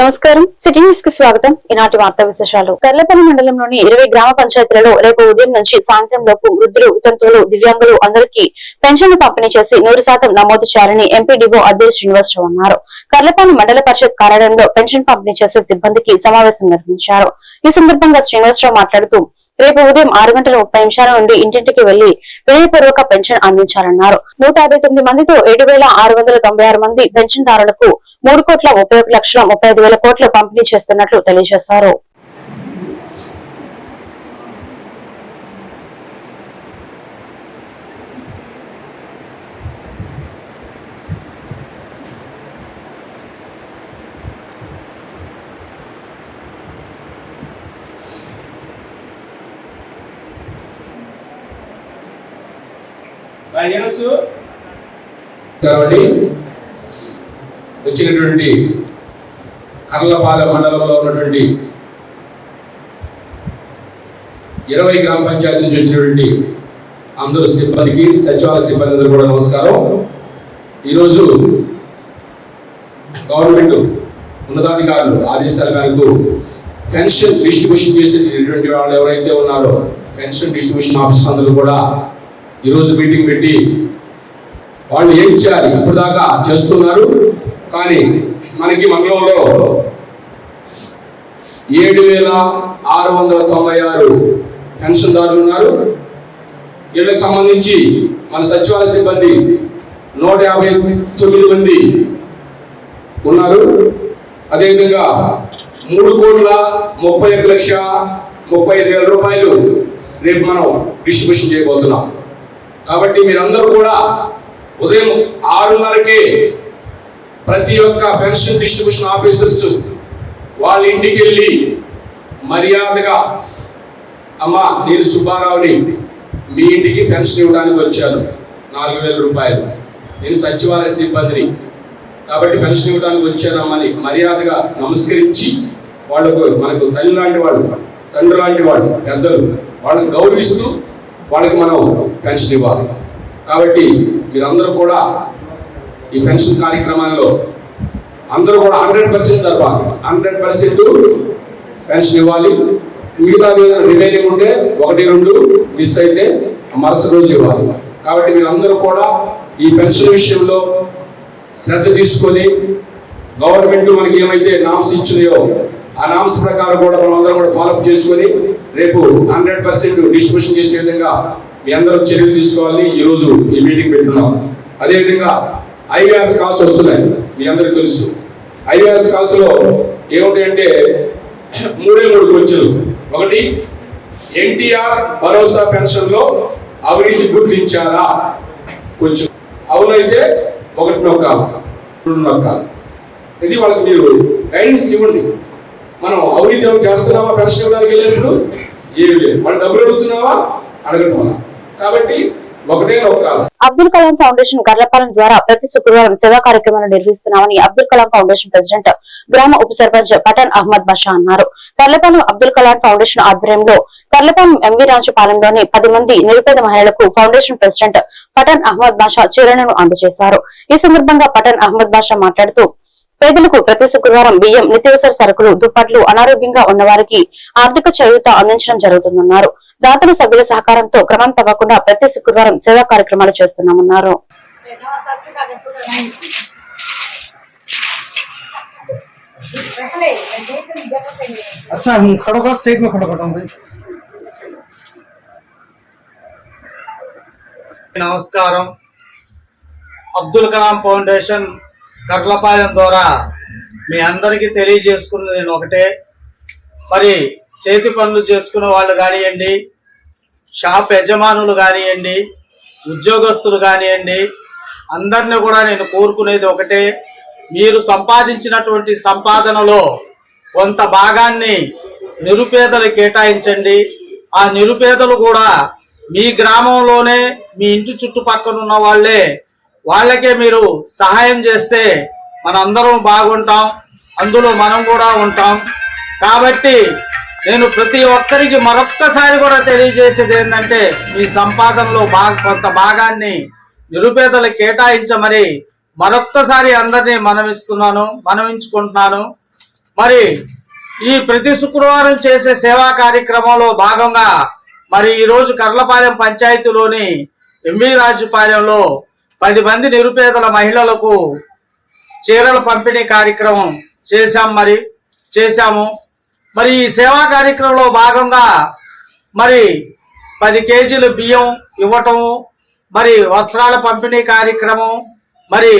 నమస్కారం. City news కి స్వాగతం. ఈనాటి వార్తా విశేషాలు. కర్లపల్లి మండలంలోని 20 గ్రామ పంచాయతీలలో రేపు ఉదయం నుంచి సాయంత్రం లోపు వృద్ధులు, వితంతువులు, దివ్యాంగులు అందరికీ పెన్షన్లు పంపిణీ చేసి 100% నమోదు చేయాలని ఎంపీడీఓ అద్దెల శ్రీనివాసరావు అన్నారు. కర్లపల్లి మండల పరిషత్ కార్యాలయంలో పెన్షన్ పంపిణీ చేసే సిబ్బందికి సమావేశం నిర్వహించారు. ఈ సందర్భంగా శ్రీనివాసరావు మాట్లాడుతూ రేపు ఉదయం 6:30 నుండి ఇంటింటికి వెళ్లి వినయపూర్వక పెన్షన్ అందించాలన్నారు. 159 మందితో 7,696 మంది పెన్షన్దారులకు 3,31,35,000 కోట్లు పంపిణీ చేస్తున్నట్లు తెలియజేశారు. వచ్చినటువంటి కర్లపాలెం మండలంలో ఉన్నటువంటి 20 గ్రామ పంచాయతీ నుంచి వచ్చినటువంటి అందరూ సిబ్బందికి, సచివాలయ సిబ్బంది అందరూ కూడా నమస్కారం. ఈరోజు గవర్నమెంట్ ఉన్నతాధికారులు ఆదేశాల మేరకు పెన్షన్ డిస్ట్రిబ్యూషన్ చేసేటటువంటి వాళ్ళు ఎవరైతే ఉన్నారో పెన్షన్ డిస్ట్రిబ్యూషన్ ఆఫీసర్ అందరూ కూడా ఈరోజు మీటింగ్ పెట్టి వాళ్ళు ఏం చేయాలి ఇప్పుడు దాకా చేస్తున్నారు. కానీ మనకి మండలంలో 7,696 పెన్షన్దారులు ఉన్నారు. వీళ్ళకి సంబంధించి మన సచివాలయ సిబ్బంది 159 మంది ఉన్నారు. అదేవిధంగా 3,31,35,000 రూపాయలు రేపు మనం డిస్ట్రిబ్యూషన్ చేయబోతున్నాం. కాబట్టి మీరందరూ కూడా ఉదయం 6:30కే ప్రతి ఒక్క పెన్షన్ డిస్ట్రిబ్యూషన్ ఆఫీసర్స్ వాళ్ళ ఇంటికి వెళ్ళి మర్యాదగా అమ్మా నేను సుబ్బారావుని మీ ఇంటికి పెన్షన్ ఇవ్వడానికి వచ్చాను 4,000 రూపాయలు, నేను సచివాలయ సిబ్బందిని కాబట్టి పెన్షన్ ఇవ్వడానికి వచ్చానమ్మని మర్యాదగా నమస్కరించి వాళ్ళకు మనకు తల్లి లాంటి వాళ్ళు, తండ్రి లాంటి వాళ్ళు, పెద్దలు వాళ్ళని గౌరవిస్తూ వాళ్ళకి మనం పెన్షన్ ఇవ్వాలి. కాబట్టి మీరందరూ కూడా ఈ పెన్షన్ కార్యక్రమాల్లో అందరూ కూడా 100% జరపాలి. 100% పెన్షన్ ఇవ్వాలి. మిగతా రిమైనింగ్ ఉంటే 1-2 మిస్ అయితే మరుసటి రోజు ఇవ్వాలి. కాబట్టి మీరందరూ కూడా ఈ పెన్షన్ విషయంలో శ్రద్ధ తీసుకొని గవర్నమెంట్ మనకి ఏమైతే నామ్స్ ఇచ్చినాయో ఆ నామ్స్ ప్రకారం కూడా మనం అందరం కూడా ఫాలోఅప్ చేసుకొని రేపు 100% డిస్ట్రిబ్యూషన్ చేసే విధంగా మీ అందరూ చర్యలు తీసుకోవాలని ఈరోజు ఈ మీటింగ్ పెట్టున్నాం. అదేవిధంగా ఐవీఆర్ఎస్ కాల్స్ వస్తున్నాయి, మీ అందరికీ తెలుసు. ఐవీఆర్ఎస్ కాల్స్ లో ఏమిటంటే 3 క్వశ్చన్లు. ఒకటి, ఎన్టీఆర్ భరోసా పెన్షన్ లో అవినీతి గుర్తించారా? కొంచెం అవునైతే 1 నొక్కాలి, 2 నొక్కాలి. ఇది వాళ్ళకి మీరు గైడెన్స్ ఇవ్వండి. మనం అవినీతి ఏమైనా చేస్తున్నావా? పెన్షన్ ఇవ్వడానికి వెళ్ళినప్పుడు ఏమి లేదు, వాళ్ళు డబ్బులు అడుగుతున్నావా? అడగటం. కాబట్టి 1 నొక్కాలి. అబ్దుల్ కలాం ఫౌండేషన్ కర్లపాలెం ద్వారా ప్రతి శుక్రవారం సేవా కార్యక్రమాలు నిర్వహిస్తున్నామని అబ్దుల్ కలాం ఫౌండేషన్ ప్రెసిడెంట్, గ్రామ ఉప సర్పంచ్ పఠాన్ అహ్మద్ బాషా అన్నారు. కర్లపాలెం అబ్దుల్ కలాం ఫౌండేషన్ ఆధ్వర్యంలో కర్లపాలెం ఎంవి రాజుపాలెంలోని 10 మంది నిరుపేద మహిళలకు ఫౌండేషన్ ప్రెసిడెంట్ పఠాన్ అహ్మద్ బాషా చీరలను అందజేశారు. ఈ సందర్భంగా పఠాన్ అహ్మద్ బాషా మాట్లాడుతూ పేదలకు ప్రతి శుక్రవారం బియ్యం, నిత్యావసర సరుకులు, దుప్పట్లు, అనారోగ్యంగా ఉన్న వారికి ఆర్థిక చేయూత అందించడం జరుగుతుందన్నారు. దాతల సభ్యుల సహకారంతో క్రమం తప్పకుండా ప్రతి శుక్రవారం సేవా కార్యక్రమాలు చేస్తున్నామన్నారు. నమస్కారం. అబ్దుల్ కలాం ఫౌండేషన్ కర్లపాలెం ద్వారా మీ అందరికీ తెలియజేసుకున్నది నేను ఒకటే. మరి చేతి పనులు చేసుకునే వాళ్ళు కానివ్వండి, షాప్ యజమానులు కానివ్వండి, ఉద్యోగస్తులు కానివ్వండి, అందరినీ కూడా నేను కోరుకునేది ఒకటే. మీరు సంపాదించినటువంటి సంపాదనలో కొంత భాగాన్ని నిరుపేదలకు కేటాయించండి. ఆ నిరుపేదలు కూడా మీ గ్రామంలోనే, మీ ఇంటి చుట్టుపక్కల ఉన్న వాళ్ళకే మీరు సహాయం చేస్తే మనందరం బాగుంటాం, అందులో మనం కూడా ఉంటాం. కాబట్టి నేను ప్రతి ఒక్కరికి మరొక్కసారి కూడా తెలియజేసేది ఏంటంటే, మీ సంపాదనలో కొంత భాగాన్ని నిరుపేదలకు కేటాయించమని మరొక్కసారి అందరినీ మనవించుకుంటున్నాను. మరి ఈ ప్రతి శుక్రవారం చేసే సేవా కార్యక్రమంలో భాగంగా మరి ఈరోజు కర్లపాలెం పంచాయతీలోని ఎంవి రాజుపాలెంలో 10 మంది నిరుపేదల మహిళలకు చీరల పంపిణీ కార్యక్రమం చేశాము. మరి ఈ సేవా కార్యక్రమంలో భాగంగా మరి 10 కేజీలు బియ్యం ఇవ్వటము, మరి వస్త్రాల పంపిణీ కార్యక్రమం, మరి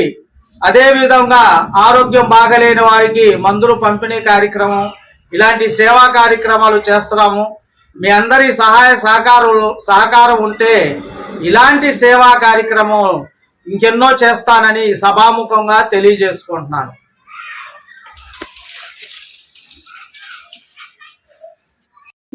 అదే విధంగా ఆరోగ్యం బాగలేని వారికి మందులు పంపిణీ కార్యక్రమం, ఇలాంటి సేవా కార్యక్రమాలు చేస్తున్నాము. మీ అందరి సహకారం ఉంటే ఇలాంటి సేవా కార్యక్రమం ఇంకెన్నో చేస్తానని సభాముఖంగా తెలియజేసుకుంటున్నాను.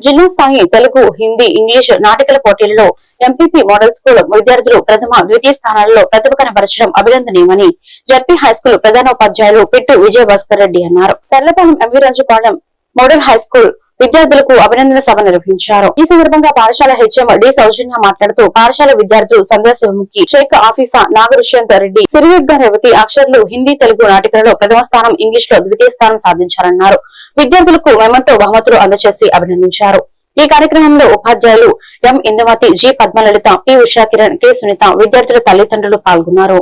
జిల్లా స్థాయి తెలుగు, హిందీ, ఇంగ్లీష్ నాటికల పోటీలలో ఎంపీపీ మోడల్ స్కూల్ విద్యార్థులు ప్రథమ, ద్వితీయ స్థానాలలో ప్రతిభ కనబరచడం అభినందనీయమని జడ్పీ హైస్కూల్ ప్రధానోపాధ్యాయులు పిట్టు విజయభాస్కర్ రెడ్డి అన్నారు. Tarlapalem MV Rajupalem model high school విద్యార్థులకు అభినందన సభ నిర్వహించారు. ఈ సందర్భంగా పాఠశాల హెచ్ఎం డి సౌజన్య మాట్లాడుతూ పాఠశాల విద్యార్థులు సంధ్యా శివముఖి, షేక్ ఆఫీఫా, నాగరుష్యంత్ రెడ్డి, సిరివెడ్గా రేవతి అక్షర్లు హిందీ, తెలుగు నాటికలలో ప్రథమ స్థానం, ఇంగ్లీష్ లో ద్వితీయ స్థానం సాధించారన్నారు. విద్యార్థులకు మెమంటో బహుమతులు అందజేసి అభినందించారు. ఈ కార్యక్రమంలో ఉపాధ్యాయులు M Indumathi, G Padmalalitha, P Ushakiran, K Sunitha, విద్యార్థుల తల్లిదండ్రులు పాల్గొన్నారు.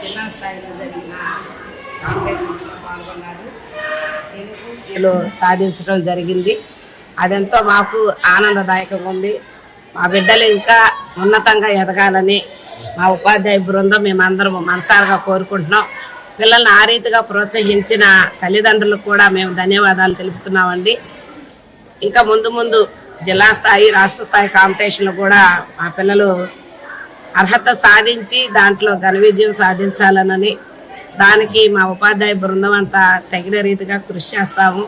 జిల్లా స్థాయిలో జరిగిన కాంపిటీషన్స్లో పాల్గొన్నారు. తెలుగులో సాధించడం జరిగింది. అదెంతో మాకు ఆనందదాయకంగా ఉంది. మా బిడ్డలు ఇంకా ఉన్నతంగా ఎదగాలని మా ఉపాధ్యాయ బృందం మేమందరం మనసారా కోరుకుంటున్నాం. పిల్లల్ని ఆ రీతిగా ప్రోత్సహించిన తల్లిదండ్రులకు కూడా మేము ధన్యవాదాలు తెలుపుతున్నామండి. ఇంకా ముందు జిల్లా స్థాయి, రాష్ట్ర స్థాయి కాంపిటీషన్లు కూడా మా పిల్లలు అర్హత సాధించి దాంట్లో ఘన విజయం సాధించాలనని, దానికి మా ఉపాధ్యాయ బృందం అంతా తగిన రీతిగా కృషి చేస్తాము.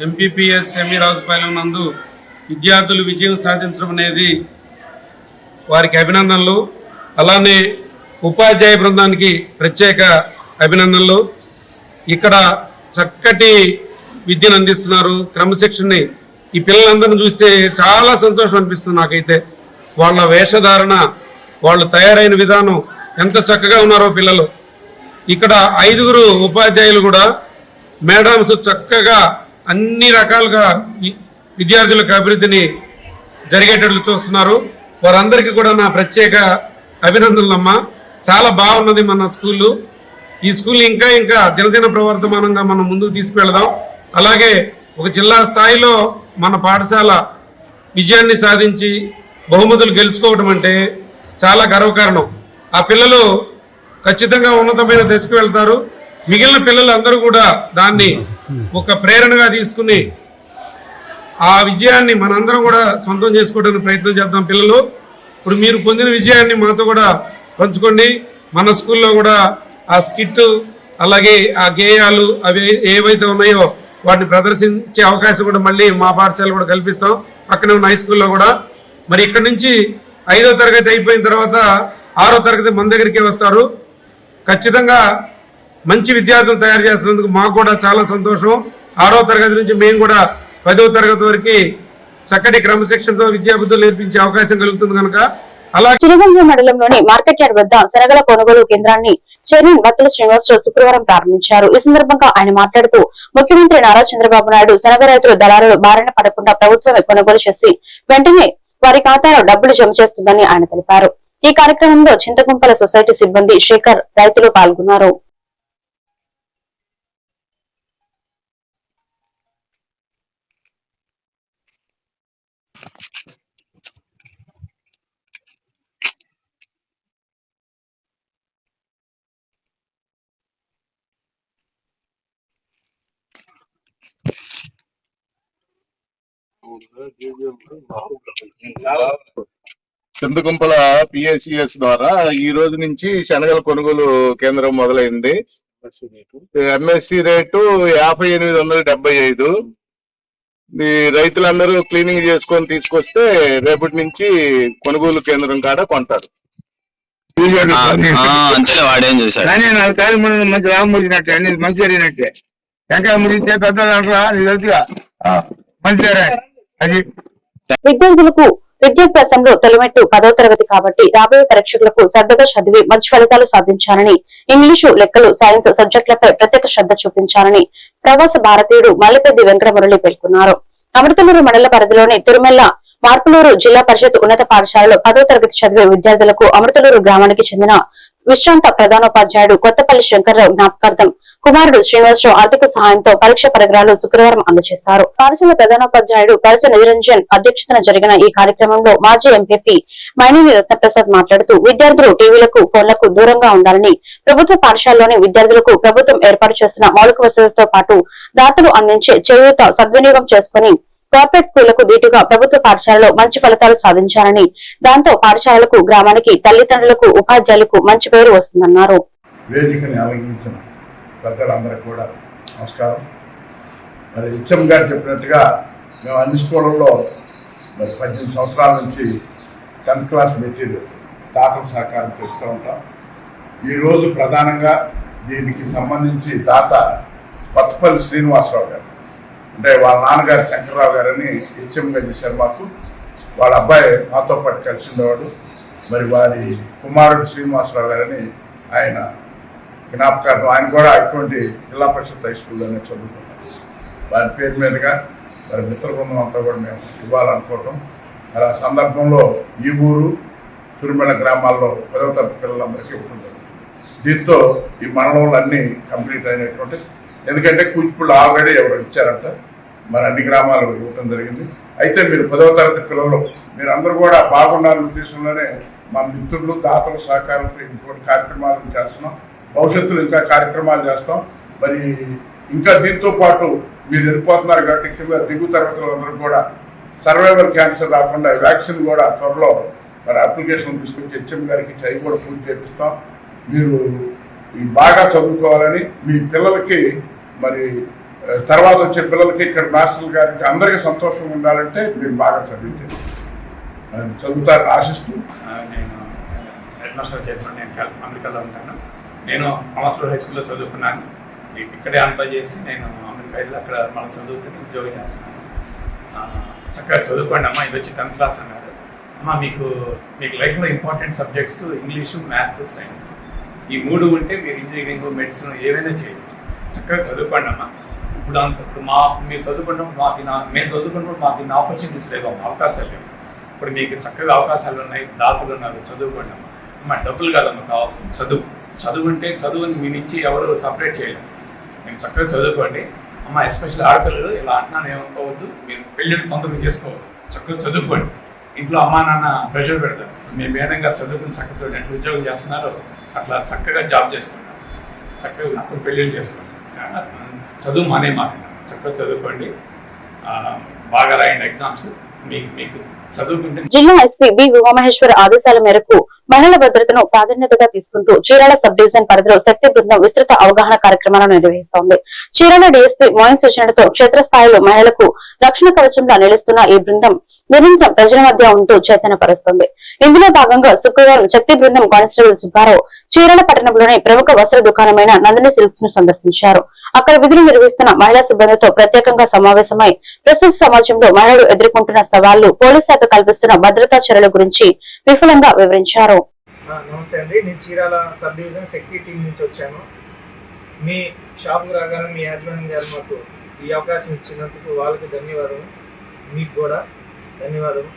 ఎంపీపీఎస్ ఎంవి రాజుపాలెం నందు విద్యార్థులు విజయం సాధించడం అనేది వారికి అభినందనలు. అలానే ఉపాధ్యాయ బృందానికి ప్రత్యేక అభినందనలు. ఇక్కడ చక్కటి విద్యను అందిస్తున్నారు, క్రమశిక్షణని. ఈ పిల్లలందరిని చూస్తే చాలా సంతోషం అనిపిస్తుంది నాకైతే. వాళ్ళ వేషధారణ, వాళ్ళు తయారైన విధానం ఎంత చక్కగా ఉన్నారో పిల్లలు. ఇక్కడ 5 ఉపాధ్యాయులు కూడా మేడమ్స్ చక్కగా అన్ని రకాలుగా విద్యార్థులకు అభివృద్ధిని జరిగేటట్లు చూస్తున్నారు. వారందరికీ కూడా నా ప్రత్యేక అభినందనలమ్మా. చాలా బాగున్నది మన స్కూళ్ళు. ఈ స్కూల్ ఇంకా దినదిన ప్రవర్తమానంగా మనం ముందుకు తీసుకువెళదాం. అలాగే ఒక జిల్లా స్థాయిలో మన పాఠశాల విజయాన్ని సాధించి బహుమతులు గెలుచుకోవడం అంటే చాలా గర్వకారణం. ఆ పిల్లలు ఖచ్చితంగా ఉన్నతమైన దశకు వెళ్తారు. మిగిలిన పిల్లలు అందరూ కూడా దాన్ని ఒక ప్రేరణగా తీసుకుని ఆ విజయాన్ని మనందరం కూడా సొంతం చేసుకోవడానికి ప్రయత్నం చేద్దాం. పిల్లలు ఇప్పుడు మీరు పొందిన విజయాన్ని మాతో కూడా పంచుకోండి. మన స్కూల్లో కూడా ఆ స్కిట్, అలాగే ఆ గేయాలు అవి ఏవైతే ఉన్నాయో వాటిని ప్రదర్శించే అవకాశం కూడా మళ్ళీ మా పాఠశాల కూడా కల్పిస్తాం. పక్కనే ఉన్న హై స్కూల్లో కూడా. మరి ఇక్కడి నుంచి 5వ తరగతి అయిపోయిన తర్వాత 6వ తరగతి మన దగ్గరికే వస్తారు. ఖచ్చితంగా మంచి విద్యార్థులు తయారు చేస్తున్నందుకు మాకు కూడా చాలా సంతోషం. 6వ తరగతి నుంచి మేము కూడా 10వ తరగతి వరకు చక్కటి క్రమశిక్షణతో విద్యాబుద్ధులు నేర్పించే అవకాశం కలుగుతుంది కనుక చినగంజ మండలంలోని మార్కెట్ యార్డ్ వద్ద శనగల కొనుగోలు కేంద్రాన్ని చైర్మన్ బత్తుల శ్రీనివాసరావు శుక్రవారం ప్రారంభించారు. ఈ సందర్భంగా ఆయన మాట్లాడుతూ ముఖ్యమంత్రి నారా చంద్రబాబు నాయుడు శనగ రైతులు దళారులు బారిన పడకుండా ప్రభుత్వమే కొనుగోలు చేసి వెంటనే వారి ఖాతాలో డబ్బులు జమ చేస్తుందని ఆయన తెలిపారు. ఈ కార్యక్రమంలో చింతగుంపల సొసైటీ సిబ్బంది, శేఖర్, రైతులు పాల్గొన్నారు. చింతగుంపల పిఎస్సిఎస్ ద్వారా ఈ రోజు నుంచి శనగల కొనుగోలు కేంద్రం మొదలైంది. MSc rate 5875. ఈ రైతులందరూ క్లీనింగ్ చేసుకొని తీసుకొస్తే రేపటి నుంచి కొనుగోలు కేంద్రం కాడ కొంటారు. అంతే వాడేం చూసాడు కానీ నాకు కాదు మంచి లాభం ముడిచినట్టే అన్ని మంచి జరిగినట్టే. వెంకాయ ముడితే పెద్ద మంచి అది విద్యార్థులకు విద్యాభ్యాసంలో తొలిమెట్టు 10వ తరగతి కాబట్టి రాబోయే పరీక్షలకు శ్రద్ధగా చదివి మంచి ఫలితాలు సాధించాలని, ఇంగ్లీషు, లెక్కలు, సైన్స్ సబ్జెక్టులపై ప్రత్యేక శ్రద్ధ చూపించాలని ప్రవాస భారతీయుడు మల్లిపెద్ది వెంకటమురళి పేర్కొన్నారు. అమృతలూరు మండల పరిధిలోని తురుమెల్ల మార్పులూరు జిల్లా పరిషత్ ఉన్నత పాఠశాలలో 10వ తరగతి చదివే విద్యార్థులకు అమృతలూరు గ్రామానికి చెందిన విశ్రాంత ప్రధానోపాధ్యాయుడు కొత్తపల్లి శంకర్రావు జ్ఞాపకార్థం కుమారుడు శ్రీనివాసరావు ఆర్థిక సహాయంతో పరీక్ష పరికరాలు శుక్రవారం అందజేశారు. పాఠశాల ప్రధానోపాధ్యాయుడు పరచ నిరంజన్ అధ్యక్షతన జరిగిన ఈ కార్యక్రమంలో మాజీ ఎంపీపీ మైనేని రత్నప్రసాద్ మాట్లాడుతూ విద్యార్థులు టీవీలకు, ఫోన్లకు దూరంగా ఉండాలని, ప్రభుత్వ పాఠశాలలోని విద్యార్థులకు ప్రభుత్వం ఏర్పాటు చేస్తున్న మౌలిక వసతులతో పాటు దాతలు అందించే చేయూత సద్వినియోగం చేసుకుని కార్పొరేట్ స్కూళ్లకు దీటుగా ప్రభుత్వ పాఠశాలలో మంచి ఫలితాలు సాధించాలని, దాంతో పాఠశాలలకు, గ్రామానికి, తల్లిదండ్రులకు, ఉపాధ్యాయులకు మంచి పేరు వస్తుందన్నారు. వేదికని అలంకరించిన పెద్దలందరికీ కూడా నమస్కారం. మరి హెచ్ఎం గారు చెప్పినట్టుగా మేము అన్ని స్కూళ్ళల్లో మరి 18 సంవత్సరాల నుంచి 10th క్లాస్ మెటీరియల్ దాతల సహకారం చేస్తూ ఉంటాం. ఈరోజు ప్రధానంగా దీనికి సంబంధించి దాత కొత్తపల్లి శ్రీనివాసరావు గారు, అంటే వాళ్ళ నాన్నగారు శంకర్రావు గారని హెచ్ఎంగా చేశారు మాకు. వాళ్ళ అబ్బాయి మాతో పాటు కలిసి ఉండేవాడు. మరి వారి కుమారుడు శ్రీనివాసరావు గారని ఆయన జ్ఞాపకార్థం, ఆయన కూడా ఇటువంటి జిల్లా పరిషత్ హై స్కూల్లోనే చదువుకున్నారు. వారి పేరు మీదుగా మరి మిత్ర బృందం అంతా కూడా మేము ఇవ్వాలనుకోవటం. మరి ఆ సందర్భంలో ఈ ఊరు, తురుమెల గ్రామాల్లో 10వ తరగతి పిల్లలందరికీ ఇవ్వడం జరుగుతుంది. దీంతో ఈ మండలంలో అన్నీ కంప్లీట్ అయినటువంటి, ఎందుకంటే కూచిపూళ్ళు ఆల్రెడీ ఎవరు ఇచ్చారంట, మరి అన్ని గ్రామాలు ఇవ్వటం జరిగింది. అయితే మీరు 10వ తరగతి పిల్లలు మీరు అందరూ కూడా బాగున్నారనే ఉద్దేశంలోనే మా మిత్రులు, దాతల సహకారంతో ఇటువంటి కార్యక్రమాలు చేస్తున్నాం. భవిష్యత్తులో ఇంకా కార్యక్రమాలు చేస్తాం. మరి ఇంకా దీంతో పాటు మీరు వెళ్ళిపోతున్నారు కాబట్టి కింద దిగువ తరగతులు అందరూ కూడా సర్వైవల్ క్యాన్సర్ రాకుండా వ్యాక్సిన్ కూడా త్వరలో మరి అప్లికేషన్ తీసుకొచ్చి హెచ్ఎం గారికి అవి కూడా పూర్తి చేపిస్తాం. మీరు బాగా చదువుకోవాలని, మీ పిల్లలకి మరి తర్వాత వచ్చే పిల్లలకి, ఇక్కడ మాస్టర్ల గారికి అందరికీ సంతోషంగా ఉండాలంటే మీరు బాగా చదివితే చదువుతారని ఆశిస్తూ నేను హెడ్ మాస్టర్ చేస్తున్నాను. నేను అమెరికాలో ఉంటాను. నేను అమర్తూరు హై స్కూల్లో చదువుకున్నాను. ఇక్కడే అంతా చేసి నేను అమెరికా వెళ్ళి అక్కడ మనం చదువుకుని ఉద్యోగం చేస్తున్నాను. చక్కగా చదువుకోండి అమ్మా. ఇది వచ్చి 10th క్లాస్ అన్నారు. అమ్మ మీకు లైఫ్లో important subjects English, maths, science, ఈ 3 ఉంటే మీరు ఇంజనీరింగ్, మెడిసిన్ ఏవైనా చేయవచ్చు. చక్కగా చదువుకోండి అమ్మా. ఇప్పుడు మీరు చదువుకున్నప్పుడు మేము చదువుకున్నప్పుడు మాకు ఇన్ని ఆపర్చునిటీస్ లేవు, అవకాశాలు లేవు. ఇప్పుడు మీకు చక్కగా అవకాశాలు ఉన్నాయి, దాతలు ఉన్నారు. చదువుకోండి అమ్మా. అమ్మ డబ్బులు కాదమ్మా కావాల్సింది చదువు ఉంటే చదువుని మీ నుంచి ఎవరు సపరేట్ చేయలేరు. మీరు చక్కగా చదువుకోండి అమ్మ. ఎస్పెషల్లీ ఆడపిల్లలు ఇలా అంటున్నాను ఏమనుకోవద్దు. మీరు పెళ్ళిళ్ళు తొందరగా చేసుకోవద్దు. చక్కగా చదువుకోండి. ఇంట్లో అమ్మా నాన్న ప్రెషర్ పెడతారు. మీ మేడంగా చదువుకుని చక్కగా చూడండి ఎట్లా ఉద్యోగం చేస్తున్నారో అట్లా చక్కగా జాబ్ చేసుకుంటారు. చక్కగా అప్పుడు పెళ్ళిళ్ళు చేసుకోండి. చదువు మానే చక్కగా చదువుకోండి. బాగా రాయండి ఎగ్జామ్స్. మీకు చదువుకుంటే. జిల్లా ఎస్పీ బి ఉమామహేశ్వర్ ఆదేశాల మేరకు మహిళల భద్రతను ప్రాధాన్యతగా తీసుకుంటూ చీరాల సబ్ డివిజన్ పరిధిలో శక్తి బృందం విస్తృత అవగాహన కార్యక్రమాలను నిర్వహిస్తోంది. చీరాల డీఎస్పీ మోయిన్ సూచనలతో క్షేత్రస్థాయిలో మహిళలకు రక్షణ కవచంగా నిలుస్తున్న ఈ బృందం నిరంతరం ప్రజల మధ్య ఉంటూ చైతన్యపరుస్తుంది. ఇందులో భాగంగా శుక్రవారం శక్తి బృందం కానిస్టేబుల్ సుబ్బారావు చీరాల పట్టణంలోని ప్రముఖ వస్త్ర దుకాణమైన నందిని సిల్క్స్ ను సందర్శించారు. అక్కడ విధులు నిర్వహిస్తున్న మహిళా సిబ్బందితో ప్రత్యేకంగా సమావేశమై ప్రస్తుత సమాజంలో మహిళలు ఎదుర్కొంటున్న సవాళ్లు, పోలీస్ శాఖ కల్పిస్తున్న భద్రతా చర్యల గురించి విపులంగా వివరించారు. నమస్తే అండి, నేను చీరాల సబ్ డివిజన్ శక్తి టీం నుంచి వచ్చాను. మీ షాప్కి రాగానే మీ యాజమాన్యం గారు మాకు ఈ అవకాశం ఇచ్చినందుకు వాళ్ళకి ధన్యవాదము. మీకు కూడా ధన్యవాదము.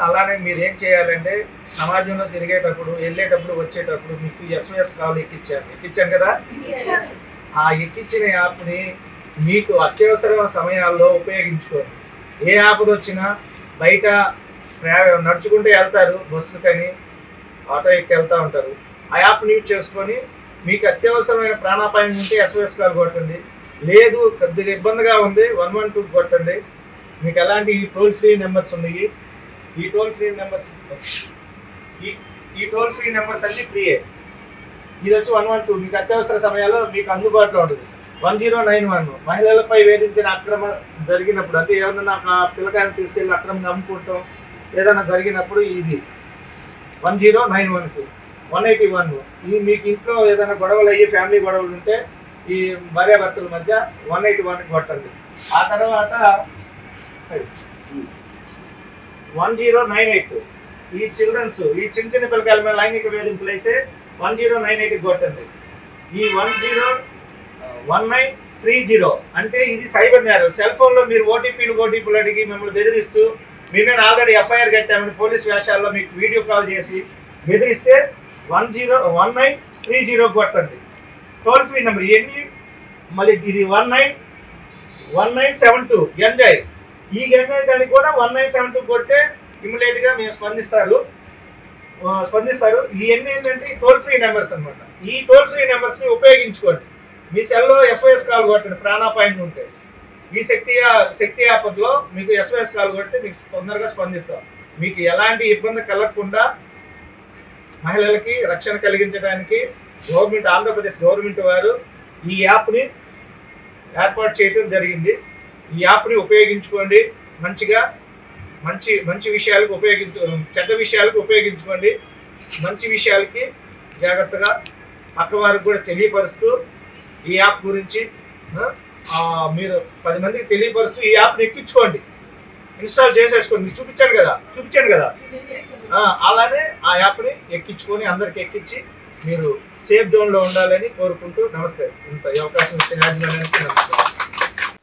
అలానే మీరు ఏం చేయాలంటే సమాజంలో తిరిగేటప్పుడు, వెళ్ళేటప్పుడు, వచ్చేటప్పుడు మీకు ఎస్ఓఎస్ కాల్ ఎక్కించాను కదా. ఆ ఎక్కించిన యాప్ని మీకు అత్యవసర సమయాల్లో ఉపయోగించుకోండి. ఏ ఆపద వచ్చినా బయట నడుచుకుంటూ వెళ్తారు, బస్సులు కానీ ఆటో ఎక్కి వెళ్తూ ఉంటారు. ఆ యాప్ని యూజ్ చేసుకొని మీకు అత్యవసరమైన ప్రాణాపాయం ఉంటే ఎస్ఓఎస్ కాల్ కొట్టండి. లేదు కొద్దిగా ఇబ్బందిగా ఉంది 112 కొట్టండి. మీకు ఎలాంటి టోల్ ఫ్రీ నెంబర్స్ ఉన్నాయి. ఈ టోల్ ఫ్రీ నెంబర్స్ అన్నీ ఫ్రీయే. ఇది వచ్చి 112 మీకు అత్యవసర సమయాల్లో మీకు అందుబాటులో ఉంటుంది. 1091 మహిళలపై వేధించిన అక్రమ జరిగినప్పుడు, అంటే ఎవరన్నా పిల్లకాయలు తీసుకెళ్ళి అక్రమంగా అమ్ముకుంటాం ఏదైనా జరిగినప్పుడు ఇది 1091కి. 181 ఈ మీకు ఇంట్లో ఏదైనా గొడవలు అయ్యి ఫ్యామిలీ గొడవలు ఉంటే ఈ భార్యాభర్తల మధ్య 181కి కొట్టండి. ఆ తర్వాత 1098 ఈ చిల్డ్రన్స్, ఈ చిన్న చిన్న పిల్లకాయల మీద లైంగిక వేధింపులు అయితే 1098కి కొట్టండి. ఈ 1930 అంటే ఇది సైబర్ నేరం. సెల్ ఫోన్లో మీరు ఓటీపీలు అడిగి మిమ్మల్ని బెదిరిస్తూ మీ మీద ఆల్రెడీ ఎఫ్ఐఆర్ కట్టామని పోలీస్ వేషాల్లో మీకు వీడియో కాల్ చేసి బెదిరిస్తే 1930 కొట్టండి. టోల్ ఫ్రీ నెంబర్ ఇవన్నీ. మళ్ళీ ఇది 1972 గంజాయి. ఈ గంజాయి దానికి కూడా 1972 కొడితే ఇమ్మీడియట్గా మేము స్పందిస్తారు. ఇవన్నీ ఏంటంటే టోల్ ఫ్రీ నెంబర్స్ అనమాట. ఈ టోల్ ఫ్రీ నెంబర్స్ని ఉపయోగించుకోండి. మీ సెల్లో SOS కాల్ కొట్టండి ప్రాణాపాయం ఉంటే. ఈ శక్తి యాప్లో మీకు SOS కాల్ కొడితే మీకు తొందరగా స్పందిస్తాం. మీకు ఎలాంటి ఇబ్బంది కలగకుండా మహిళలకి రక్షణ కలిగించడానికి ఆంధ్రప్రదేశ్ గవర్నమెంట్ వారు ఈ యాప్ని ఏర్పాటు చేయడం జరిగింది. ఈ యాప్ని ఉపయోగించుకోండి. మంచి విషయాలకు చెడ్డ విషయాలకు ఉపయోగించుకోండి. మంచి విషయాలకి జాగ్రత్తగా పక్కవారికి కూడా తెలియపరుస్తూ ఈ యాప్ గురించి మీరు 10 మందికి తెలియపరుస్తూ ఈ యాప్ని ఎక్కించుకోండి, ఇన్స్టాల్ చేసేసుకోండి. మీకు చూపించాను కదా అలానే ఆ యాప్ని ఎక్కించుకొని అందరికి ఎక్కించి మీరు సేఫ్ జోన్లో ఉండాలని కోరుకుంటూ నమస్తే. ఇంత అవకాశం ఇచ్చిన యాజమాన్యానికి నమస్తే.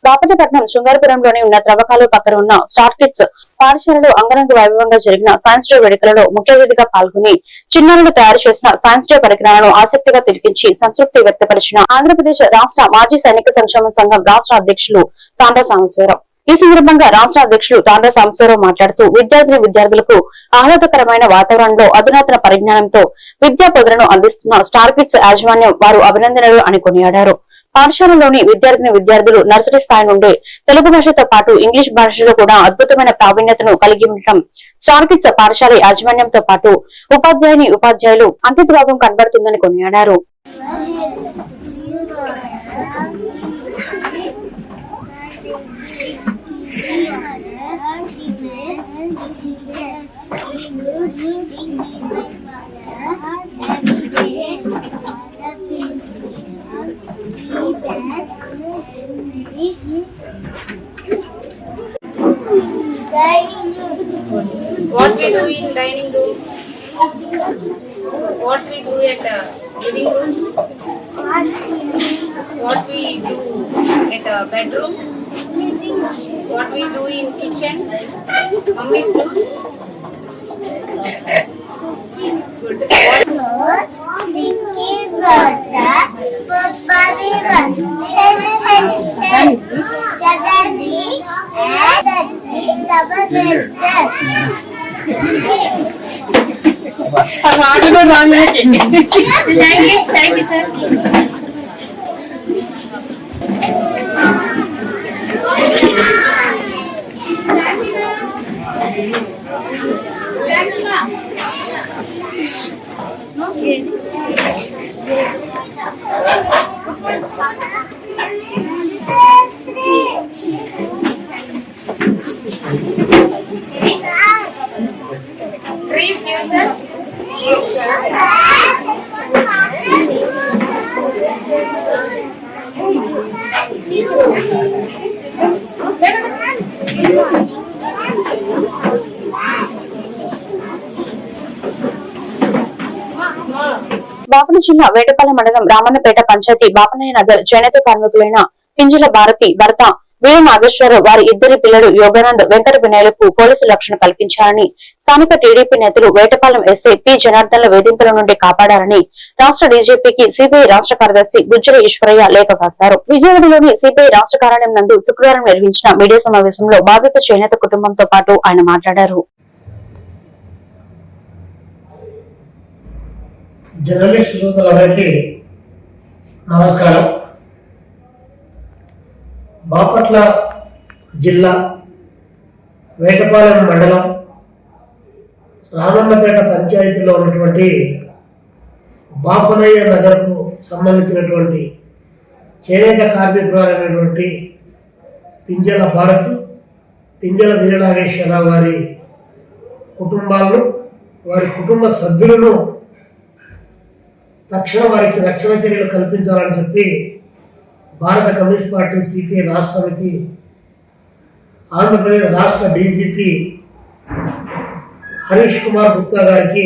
బాపట్లపట్నం శృంగారపురంలోని ఉన్న త్రవ్వకాలు పక్కన ఉన్న స్టార్ కిడ్స్ పాఠశాలలో అంగరంగ వైభవంగా జరిగిన సైన్స్ డే వేడుకలలో ముఖ్య అతిథిగా పాల్గొని చిన్నారులు తయారు చేసిన సైన్స్ డే పరికరాలను ఆసక్తిగా తిలకించి సంతృప్తి వ్యక్తపరిచిన ఆంధ్రప్రదేశ్ రాష్ట్ర మాజీ సైనిక సంక్షేమ సంఘం రాష్ట్ర అధ్యక్షులు తాండా సాంబశివరావు. ఈ సందర్భంగా రాష్ట్ర అధ్యక్షులు తాండా సాంబశివరావు మాట్లాడుతూ విద్యార్థులకు ఆహ్లాదకరమైన వాతావరణంలో అధునాతన పరిజ్ఞానంతో విద్యా పొదలను అందిస్తున్న స్టార్ కిడ్స్ యాజమాన్యం వారు అభినందనలు అని కొనియాడారు. పాఠశాలలోని విద్యార్థులు నర్సరీ స్థాయి నుండి తెలుగు భాషతో పాటు ఇంగ్లీష్ భాషలో కూడా అద్భుతమైన ప్రావీణ్యతను కలిగి ఉండటం స్టార్ కిడ్స్ పాఠశాల యాజమాన్యంతో పాటు ఉపాధ్యాయులు అంకితభావం కనబడుతుందని కొనియాడారు. What we do in dining room, what we do at living room, what we do at bedroom, what we do in kitchen, mummy's rooms. Good. Thank you, sir. Bapatla జిల్లా వేటపాలెం మండలం రామన్నపేట పంచాయతీ బాపనయ్య నగర్ చేనేత కార్మికులైన పింజల భారతి భర్త వీర నాగేశ్వరరావు వారి ఇద్దరి పిల్లలు యోగానంద్ వెంకట వినయలకు పోలీసులు రక్షణ కల్పించారని స్థానిక టీడీపీ నేతలు వేటపాలెం ఎస్ఐ పి జనార్దన్ల వేధింపుల నుండి కాపాడారని రాష్ట్ర డీజీపీకి సిబిఐ రాష్ట్ర కార్యదర్శి గుజ్జల ఈశ్వరయ్య లేఖ రాశారు. విజయవాడలోని సిబిఐ రాష్ట్ర కార్యాలయం నందు శుక్రవారం నిర్వహించిన మీడియా సమావేశంలో బాధిత చేనేత కుటుంబంతో పాటు ఆయన మాట్లాడారు. జర్నలిస్ట్ శ్రోతలందరికీ నమస్కారం. బాపట్ల జిల్లా వేటపాలెం మండలం రామన్నపేట పంచాయతీలో ఉన్నటువంటి బాపనయ్య నగర్కు సంబంధించినటువంటి చేనేత కార్మికురాలైనటువంటి పింజల భారతి, పింజల వీరనాగేశ్వరరావు గారి కుటుంబాలను, వారి కుటుంబ సభ్యులను తక్షణ వారికి రక్షణ చర్యలు కల్పించాలని చెప్పి భారత కమ్యూనిస్ట్ పార్టీ సిపిఐ రాష్ట్ర సమితి ఆంధ్రప్రదేశ్ రాష్ట్ర డీజీపీ హరీష్ కుమార్ గుప్తా గారికి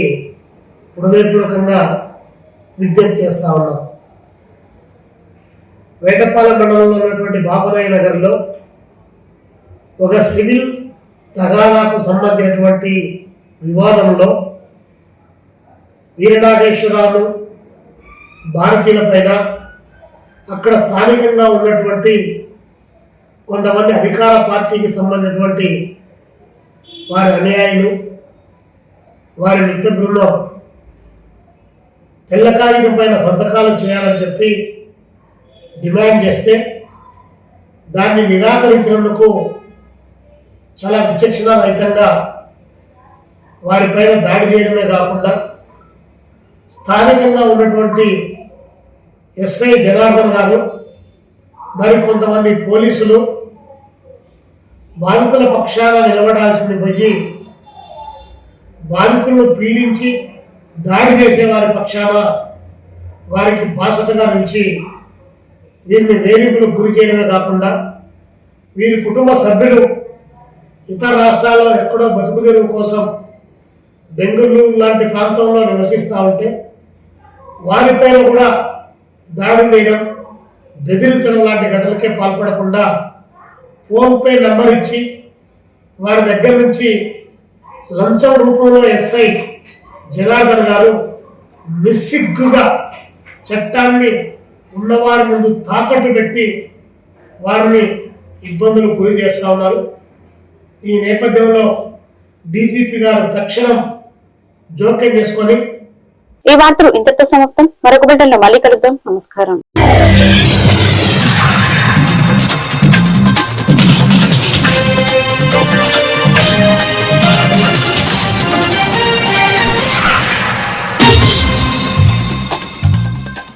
హృదయపూర్వకంగా విజ్ఞప్తి చేస్తా ఉన్నాం. వేటపాలెం మండలంలో ఉన్నటువంటి బాబరాయ నగర్లో ఒక సివిల్ తగాదాకు సంబంధించినటువంటి వివాదంలో వీరనాగేశ్వరరావు భారతీయుల పైన అక్కడ స్థానికంగా ఉన్నటువంటి కొంతమంది అధికార పార్టీకి సంబంధించినటువంటి వారి అనుయాయులు, వారి మిత్ర బృందం తెల్ల కాగితం పైన సంతకాలు చేయాలని చెప్పి డిమాండ్ చేస్తే దాన్ని నిరాకరించినందుకు చాలా విచక్షణారహితంగా వారిపైన దాడి చేయడమే కాకుండా స్థానికంగా ఉన్నటువంటి ఎస్ఐ జనార్దన్ గారు మరి కొంతమంది పోలీసులు బాధితుల పక్షాన నిలబడాల్సింది పోయి బాధితులను పీడించి దాడి చేసే వారి పక్షాన వారికి బాసటగా నిలిచి వీరిని వేధింపులకు గురి చేయడమే కాకుండా వీరి కుటుంబ సభ్యులు ఇతర రాష్ట్రాల్లో ఎక్కడో బతుకుదెరువు కోసం బెంగళూరు లాంటి ప్రాంతంలో నివసిస్తూ ఉంటే వారిపైన కూడా దాడులు చేయడం, బెదిరించడం లాంటి ఘటనలకే పాల్పడకుండా ఫోన్పే నంబర్ ఇచ్చి వారి దగ్గర నుంచి లంచం రూపంలో ఎస్ఐ జనార్దన్ గారు నిస్సిగ్గుగా చట్టాన్ని ఉన్నవారి ముందు తాకట్టు పెట్టి వారిని ఇబ్బందులు గురి చేస్తూ ఉన్నారు. ఈ నేపథ్యంలో డీజీపీ గారు తక్షణం జోక్యం చేసుకొని ఈ వార్తలు ఇంతటితో సమాప్తం. మరొక బిడ్డల్లో మళ్ళీ కలుద్దాం. నమస్కారం.